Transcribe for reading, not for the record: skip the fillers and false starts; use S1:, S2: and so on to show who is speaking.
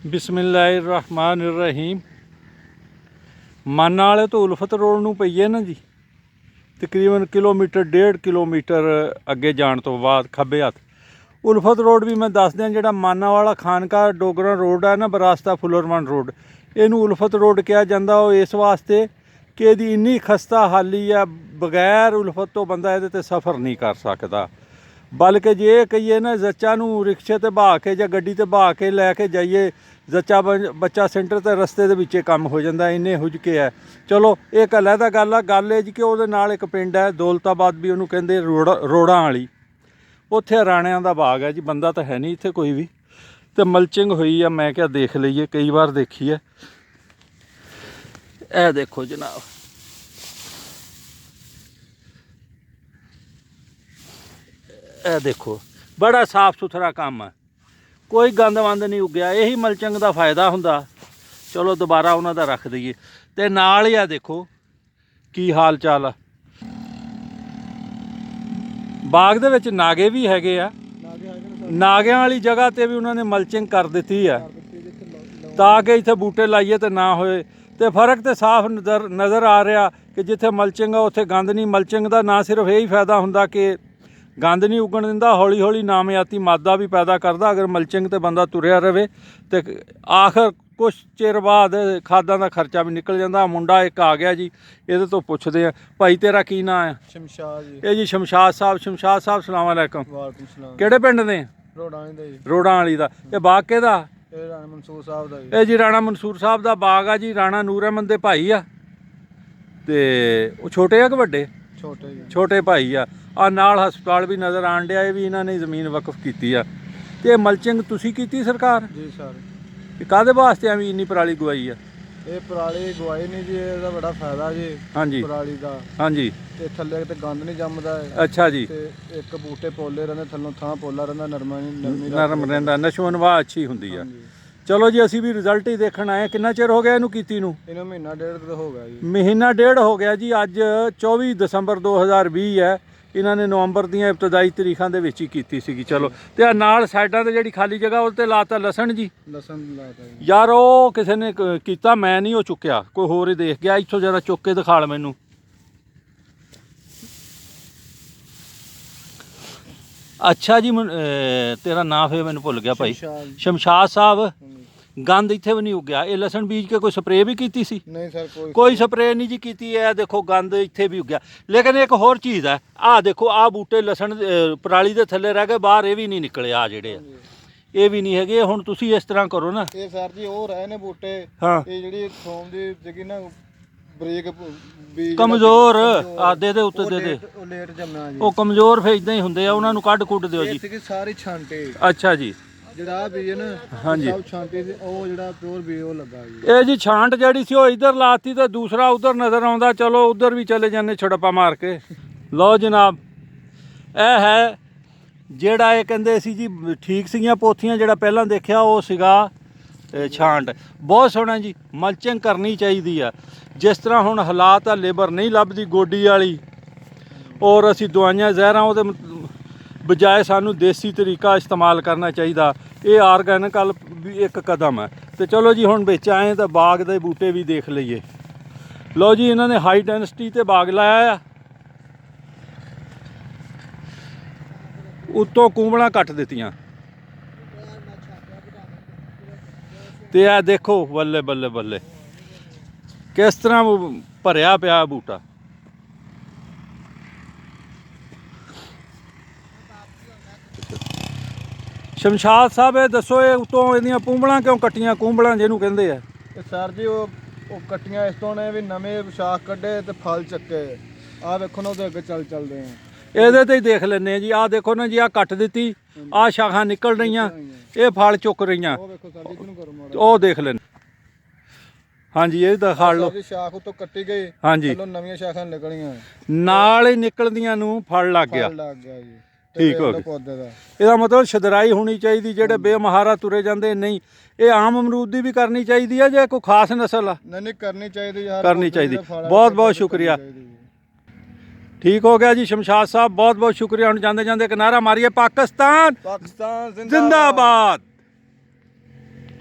S1: ਬਿਸਮਿਲ੍ਲਾਹਿਰਰਹਿਮਾਨਿਰਰਹੀਮ। ਮਾਨਾ ਵਾਲੇ ਤੋਂ ਉਲਫਤ ਰੋਡ ਨੂੰ ਪਈ ਹੈ ਨਾ ਜੀ, ਤਕਰੀਬਨ ਕਿਲੋਮੀਟਰ 1.5 ਕਿਲੋਮੀਟਰ ਅੱਗੇ ਜਾਣ ਤੋਂ ਬਾਅਦ ਖੱਬੇ ਹੱਥ ਉਲਫਤ ਰੋਡ ਵੀ ਮੈਂ ਦੱਸ ਦਿਆਂ। ਜਿਹੜਾ ਮਾਨਾ ਵਾਲਾ ਖਾਨਕਾ ਡੋਗਰਾ ਰੋਡ ਹੈ ਨਾ, ਬਰਾਸਤਾ ਫੁੱਲਰਮਨ ਰੋਡ, ਇਹਨੂੰ ਉਲਫਤ ਰੋਡ ਕਿਹਾ ਜਾਂਦਾ। ਉਹ ਇਸ ਵਾਸਤੇ ਕਿ ਇਹਦੀ ਇੰਨੀ ਖਸਤਾ ਹਾਲੀ ਆ, ਬਗੈਰ ਉਲਫਤ ਤੋਂ ਬੰਦਾ ਇਹਦੇ 'ਤੇ ਸਫ਼ਰ ਨਹੀਂ ਕਰ ਸਕਦਾ। ਬਲਕਿ ਜੇ ਇਹ ਕਹੀਏ ਨਾ, ਜੱਚਾ ਨੂੰ ਰਿਕਸ਼ੇ 'ਤੇ ਬਹਾ ਕੇ ਜਾਂ ਗੱਡੀ 'ਤੇ ਬਹਾ ਕੇ ਲੈ ਕੇ ਜਾਈਏ ਜੱਚਾ ਬੱਚਾ ਸੈਂਟਰ 'ਤੇ, ਰਸਤੇ ਦੇ ਵਿੱਚ ਕੰਮ ਹੋ ਜਾਂਦਾ, ਇੰਨੇ ਹੁਜਕੇ ਹੈ। ਚਲੋ ਇਹ ਇੱਕ ਅਲੱਗਾ ਗੱਲ ਆ। ਗੱਲ ਇਹ ਜੀ ਕਿ ਉਹਦੇ ਨਾਲ ਇੱਕ ਪਿੰਡ ਹੈ ਦੌਲਤਾਬਾਦ ਵੀ, ਉਹਨੂੰ ਕਹਿੰਦੇ ਰੋੜਾਂ ਵਾਲੀ। ਉੱਥੇ ਰਾਣਿਆਂ ਦਾ ਬਾਗ ਹੈ ਜੀ। ਬੰਦਾ ਤਾਂ ਹੈ ਨਹੀਂ ਇੱਥੇ ਕੋਈ ਵੀ, ਅਤੇ ਮਲਚਿੰਗ ਹੋਈ ਆ। ਮੈਂ ਕਿਹਾ ਦੇਖ ਲਈਏ, ਕਈ ਵਾਰ ਦੇਖੀ ਹੈ। ਇਹ ਦੇਖੋ ਜਨਾਬ, ਇਹ ਦੇਖੋ, ਬੜਾ ਸਾਫ ਸੁਥਰਾ ਕੰਮ ਹੈ, ਕੋਈ ਗੰਦ ਵੰਦ ਨਹੀਂ ਉੱਗਿਆ। ਇਹੀ ਮਲਚਿੰਗ ਦਾ ਫਾਇਦਾ ਹੁੰਦਾ। ਚਲੋ ਦੁਬਾਰਾ ਉਹਨਾਂ ਦਾ ਰੱਖ ਦਈਏ। ਅਤੇ ਨਾਲ ਹੀ ਆ ਦੇਖੋ ਕੀ ਹਾਲ ਚਾਲ ਆ। ਬਾਗ ਦੇ ਵਿੱਚ ਨਾਗੇ ਵੀ ਹੈਗੇ ਆ। ਨਾਗਿਆਂ ਵਾਲੀ ਜਗ੍ਹਾ 'ਤੇ ਵੀ ਉਹਨਾਂ ਨੇ ਮਲਚਿੰਗ ਕਰ ਦਿੱਤੀ ਆ, ਤਾਂ ਕਿ ਇੱਥੇ ਬੂਟੇ ਲਾਈਏ ਤਾਂ ਨਾ ਹੋਏ। ਅਤੇ ਫਰਕ ਤਾਂ ਸਾਫ਼ ਨਜ਼ਰ ਆ ਰਿਹਾ ਕਿ ਜਿੱਥੇ ਮਲਚਿੰਗ ਆ ਉੱਥੇ ਗੰਦ ਨਹੀਂ। ਮਲਚਿੰਗ ਦਾ ਨਾ ਸਿਰਫ ਇਹੀ ਫਾਇਦਾ ਹੁੰਦਾ ਕਿ ਗੰਦ ਨਹੀਂ ਉੱਗਣ ਦਿੰਦਾ, ਹੌਲੀ ਹੌਲੀ ਨਾਮਿਆਤੀ ਮਾਦਾ ਵੀ ਪੈਦਾ ਕਰਦਾ। ਅਗਰ ਮਲਚਿੰਗ 'ਤੇ ਬੰਦਾ ਤੁਰਿਆ ਰਹੇ ਤਾਂ ਆਖਰ ਕੁਛ ਚਿਰ ਬਾਅਦ ਖਾਦਾਂ ਦਾ ਖਰਚਾ ਵੀ ਨਿਕਲ ਜਾਂਦਾ। ਮੁੰਡਾ ਇੱਕ ਆ ਗਿਆ ਜੀ, ਇਹਦੇ ਤੋਂ ਪੁੱਛਦੇ ਆ। ਭਾਈ ਤੇਰਾ ਕੀ ਨਾਂ ਹੈ?
S2: ਸ਼ਮਸ਼ਾਦ ਜੀ।
S1: ਇਹ ਜੀ ਸ਼ਮਸ਼ਾਦ ਸਾਹਿਬ। ਸ਼ਮਸ਼ਾਦ ਸਾਹਿਬ ਸਲਾਮ ਅਲੈਕਮ।
S2: ਵਾਲੇਕੁਮ ਸਲਾਮ।
S1: ਕਿਹੜੇ ਪਿੰਡ ਨੇ?
S2: ਰੋੜਾਂ ਦਾ ਜੀ।
S1: ਰੋੜਾਂ ਵਾਲੀ ਦਾ। ਇਹ ਬਾਗ ਕਿਹਦਾ?
S2: ਇਹ ਰਾਣਾ ਮਨਸੂਰ ਸਾਹਿਬ ਦਾ ਜੀ।
S1: ਇਹ ਜੀ ਰਾਣਾ ਮਨਸੂਰ ਸਾਹਿਬ ਦਾ ਬਾਗ ਆ ਜੀ। ਰਾਣਾ ਨੂਰ ਅਹਿਮਦ ਦੇ ਭਾਈ ਆ। ਅਤੇ ਉਹ ਛੋਟੇ ਆ ਕਿ ਵੱਡੇ?
S2: ਛੋਟੇ ਜੀ।
S1: ਛੋਟੇ ਭਾਈ ਆ। ਆ ਨਾਲ ਹਸਪਤਾਲ ਵੀ ਨਜ਼ਰ ਆਉਣ ਡਿਆ, ਇਹ ਵੀ ਇਹਨਾਂ ਨੇ ਜ਼ਮੀਨ ਵਕਫ ਕੀਤੀ ਆ। ਅਤੇ ਇਹ ਮਲਚਿੰਗ ਤੁਸੀਂ ਕੀਤੀ ਸਰਕਾਰ?
S2: ਜੀ ਸਰ।
S1: ਇਹ ਕਾਹਦੇ ਵਾਸਤੇ ਐਵੇਂ ਇੰਨੀ ਪਰਾਲੀ ਗਵਾਈ ਆ?
S2: ਇਹ ਪਰਾਲੀ ਗਵਾਈ ਨਹੀਂ ਜੀ, ਇਹਦਾ ਬੜਾ ਫਾਇਦਾ ਜੀ।
S1: ਹਾਂਜੀ
S2: ਪਰਾਲੀ ਦਾ।
S1: ਹਾਂਜੀ।
S2: ਤੇ ਥੱਲੇ ਤੇ ਗੰਦ ਨਹੀਂ ਜੰਮਦਾ ਹੈ।
S1: ਅੱਛਾ ਜੀ।
S2: ਤੇ ਇੱਕ ਬੂਟੇ ਪੋਲੇ ਰਹਿੰਦੇ, ਥੱਲੋਂ ਥਾਂ ਪੋਲਾ ਰਹਿੰਦਾ, ਨਰਮੀ
S1: ਨਰਮ ਰਹਿੰਦਾ, ਨਸ਼ੋਨਵਾ ਅੱਛੀ ਹੁੰਦੀ ਆ। ਚਲੋ ਜੀ, ਅਸੀਂ ਵੀ ਰਿਜ਼ਲਟ ਹੀ ਦੇਖਣ ਆਏ। ਕਿੰਨਾ ਚਿਰ ਹੋ ਗਿਆ ਇਹਨੂੰ ਕੀਤੀ ਨੂੰ?
S2: ਇਹਨੂੰ ਮਹੀਨਾ ਡੇਢ ਤਾਂ ਹੋ ਗਿਆ ਜੀ।
S1: ਮਹੀਨਾ ਡੇਢ ਹੋ ਗਿਆ ਜੀ। ਅੱਜ 24 ਦਸੰਬਰ 2020 ਹੈ। ਇਹਨਾਂ ਨੇ ਨਵੰਬਰ ਦੀਆਂ ਇਬਤਦਾਈ ਤਰੀਕਾਂ ਦੇ ਵਿੱਚ ਹੀ ਕੀਤੀ ਸੀਗੀ। ਚਲੋ, ਅਤੇ ਆ ਨਾਲ ਸਾਈਡਾਂ 'ਤੇ ਜਿਹੜੀ ਖਾਲੀ ਜਗ੍ਹਾ ਉਹ 'ਤੇ ਲਾਤਾ ਲਸਣ ਜੀ।
S2: ਲਸਣ ਲਾਤਾ ਜੀ।
S1: ਯਾਰ ਉਹ ਕਿਸੇ ਨੇ ਕੀਤਾ, ਮੈਂ ਨਹੀਂ ਉਹ ਚੁੱਕਿਆ, ਕੋਈ ਹੋਰ ਹੀ ਦੇਖ ਗਿਆ। ਇੱਥੋਂ ਜਰਾ ਚੁੱਕ ਕੇ ਦਿਖਾ ਲ ਮੈਨੂੰ। ਅੱਛਾ ਜੀ, ਤੇਰਾ ਨਾਂ ਫਿਰ ਮੈਨੂੰ ਭੁੱਲ ਗਿਆ ਭਾਈ। ਸ਼ਮਸ਼ਾਦ ਸਾਹਿਬ। ਗੰਦ ਇੱਥੇ ਵੀ ਨਹੀਂ ਉੱਗਿਆ। ਇਹ ਲਸਣ ਬੀਜ ਕੇ ਕੋਈ ਸਪਰੇਅ ਵੀ ਕੀਤੀ ਸੀ?
S2: ਨਹੀਂ ਸਰ,
S1: ਕੋਈ ਸਪਰੇਅ ਨਹੀਂ ਜੀ ਕੀਤੀ। ਹੈ ਦੇਖੋ, ਗੰਦ ਇੱਥੇ ਵੀ ਉੱਗਿਆ। ਲੇਕਿਨ ਇੱਕ ਹੋਰ ਚੀਜ਼ ਹੈ, ਆਹ ਦੇਖੋ, ਆਹ ਬੂਟੇ ਲਸਣ ਪਰਾਲੀ ਦੇ ਥੱਲੇ ਰਹਿ ਗਏ, ਬਾਹਰ ਇਹ ਵੀ ਨਹੀਂ ਨਿਕਲੇ। ਆ ਜਿਹੜੇ ਆ ਇਹ ਵੀ ਨਹੀਂ ਹੈਗੇ। ਹੁਣ ਤੁਸੀਂ ਇਸ ਤਰ੍ਹਾਂ ਕਰੋ ਨਾ।
S2: ਇਹ ਸਰ ਜੀ ਉਹ ਰਹੇ ਨੇ ਬੂਟੇ।
S1: ਹਾਂ,
S2: ਇਹ ਜਿਹੜੀ ਥੋਮ ਦੀ ਜਗੀ ਨਾ ਬ੍ਰੇਕ ਬੀਜ
S1: ਕਮਜ਼ੋਰ ਆਦੇ ਦੇ ਉੱਤੇ ਦੇ
S2: ਉਹ ਲੇਟ ਜੰਮਿਆ ਜੀ।
S1: ਉਹ ਕਮਜ਼ੋਰ ਫਿਰ ਇਦਾਂ ਹੀ ਹੁੰਦੇ ਆ, ਉਹਨਾਂ ਨੂੰ ਕੱਢ ਕੁੱਟ ਦਿਓ ਜੀ।
S2: ਇਹ ਸਾਰੀ ਛਾਂਟੇ।
S1: ਅੱਛਾ ਜੀ।
S2: ਜਿਹੜਾ ਬੀਜ ਨਾ,
S1: ਹਾਂਜੀ,
S2: ਸਭ ਛਾਂਟੇ ਦੇ। ਉਹ ਜਿਹੜਾ ਪਿਓਰ ਬੀਜ ਉਹ ਲੱਗਾ ਜੀ।
S1: ਇਹ ਜੀ ਛਾਂਟ ਜਿਹੜੀ ਸੀ ਉਹ ਇੱਧਰ ਲਾਤੀ ਤੇ ਦੂਸਰਾ ਉੱਧਰ ਨਜ਼ਰ ਆਉਂਦਾ। ਚਲੋ ਉੱਧਰ ਵੀ ਚਲੇ ਜਾਂਦੇ ਛੜੱਪਾ ਮਾਰ ਕੇ। ਲਓ ਜਨਾਬ, ਇਹ ਹੈ ਜਿਹੜਾ ਇਹ ਕਹਿੰਦੇ ਸੀ ਜੀ ਠੀਕ ਸੀਗੀਆਂ ਪੋਥੀਆਂ। ਜਿਹੜਾ ਪਹਿਲਾਂ ਦੇਖਿਆ ਉਹ ਸੀਗਾ ਛਾਂਟ। ਬਹੁਤ ਸੋਹਣਾ ਜੀ। ਮਲਚਿੰਗ ਕਰਨੀ ਚਾਹੀਦੀ ਆ। ਜਿਸ ਤਰ੍ਹਾਂ ਹੁਣ ਹਾਲਾਤ ਆ, ਲੇਬਰ ਨਹੀਂ ਲੱਭਦੀ ਗੋਡੀ ਵਾਲੀ, ਔਰ ਅਸੀਂ ਦਵਾਈਆਂ ਜ਼ਹਿਰਾਂ ਉਹਦੇ ਬਜਾਏ ਸਾਨੂੰ ਦੇਸੀ ਤਰੀਕਾ ਇਸਤੇਮਾਲ ਕਰਨਾ ਚਾਹੀਦਾ। ਇਹ ਆਰਗੈਨਿਕ ਵੱਲ ਵੀ ਇੱਕ ਕਦਮ ਹੈ। ਅਤੇ ਚਲੋ ਜੀ, ਹੁਣ ਵਿੱਚ ਆਏ ਤਾਂ ਬਾਗ ਦੇ ਬੂਟੇ ਵੀ ਦੇਖ ਲਈਏ। ਲਓ ਜੀ, ਇਹਨਾਂ ਨੇ ਹਾਈ ਡੈਂਸਿਟੀ 'ਤੇ ਬਾਗ ਲਾਇਆ ਆ। ਉੱਤੋਂ ਕੂੰਬਲਾਂ ਕੱਟ ਦਿੱਤੀਆਂ। ਅਤੇ ਇਹ ਦੇਖੋ, ਬੱਲੇ ਬੱਲੇ ਬੱਲੇ, ਕਿਸ ਤਰ੍ਹਾਂ ਭਰਿਆ ਪਿਆ ਬੂਟਾ। ਸ਼ਮਸ਼ਾਦ ਸਾਹਿਬ, ਇਹ ਦੱਸੋ, ਇਹ ਉੱਤੋਂ ਇਹਦੀਆਂ ਕੂੰਬਲਾਂ ਕਿਉਂ ਕੱਟੀਆਂ? ਕੂੰਬਲਾਂ ਜਿਹਨੂੰ ਕਹਿੰਦੇ ਆ।
S2: ਸਰ ਜੀ ਉਹ ਕੱਟੀਆਂ ਇਸ ਤੋਂ ਨੇ ਵੀ ਨਵੇਂ ਵਿਸ਼ਾਖ ਕੱਢੇ ਤੇ ਫਲ ਚੱਕੇ। ਆਹ ਵੇਖੋ ਨਾ, ਉਹਦੇ ਅੱਗੇ ਚੱਲਦੇ ਆ। ਇਹਦੇ
S1: ਤੇ ਹੀ ਦੇਖ ਲੈਂਦੇ ਆ ਜੀ। ਆਹ ਦੇਖੋ ਨਾ ਜੀ, ਆਹ ਕੱਟ ਦਿੱਤੀ, ਆਹ ਸ਼ਾਖਾਂ ਨਿਕਲ ਰਹੀਆਂ, ਇਹ ਫਲ ਚੁੱਕ ਰਹੀਆਂ।
S2: ਉਹ ਵੇਖੋ ਸਰ ਜੀ, ਕਿਹਨੂੰ ਕਰੋ ਮਾੜਾ।
S1: ਉਹ ਦੇਖ ਲੈਣ। ਹਾਂਜੀ, ਇਹ ਦਿਖਾ ਲਓ।
S2: ਸ਼ਾਖ ਉੱਤੋਂ ਕੱਟੀ ਗਈ।
S1: ਹਾਂਜੀ,
S2: ਚਲੋ ਨਵੀਆਂ ਸ਼ਾਖਾਂ ਨਿਕਲੀਆਂ,
S1: ਨਾਲ ਹੀ ਨਿਕਲਦੀਆਂ ਨੂੰ ਫਲ ਲੱਗ ਗਿਆ।
S2: ਜੀ।
S1: ਠੀਕ ਹੋ ਗਿਆ। ਇਹਦਾ ਮਤਲਬ ਛਦਰਾਈ ਹੋਣੀ ਚਾਹੀਦੀ। ਜਿਹੜੇ ਬੇਮਹਾਰਾ ਤੁਰੇ ਜਾਂਦੇ ਨਹੀਂ। ਇਹ ਆਮ ਅਮਰੂਦ ਦੀ ਵੀ ਕਰਨੀ ਚਾਹੀਦੀ ਹੈ ਜੇ ਕੋਈ ਖਾਸ ਨਸਲ ਆ?
S2: ਨਹੀਂ, ਕਰਨੀ ਚਾਹੀਦੀ ਯਾਰ,
S1: ਕਰਨੀ ਚਾਹੀਦੀ। ਬਹੁਤ ਬਹੁਤ ਸ਼ੁਕਰੀਆ। ਠੀਕ ਹੋ ਗਿਆ ਜੀ ਸ਼ਮਸ਼ਾਦ ਸਾਹਿਬ, ਬਹੁਤ ਬਹੁਤ ਸ਼ੁਕਰੀਆ। ਹੁਣ ਜਾਂਦੇ ਜਾਂਦੇ ਇੱਕ ਨਾਅਰਾ ਮਾਰੀਏ, ਪਾਕਿਸਤਾਨ
S2: ਪਾਕਿਸਤਾਨ
S1: ਜ਼ਿੰਦਾਬਾਦ।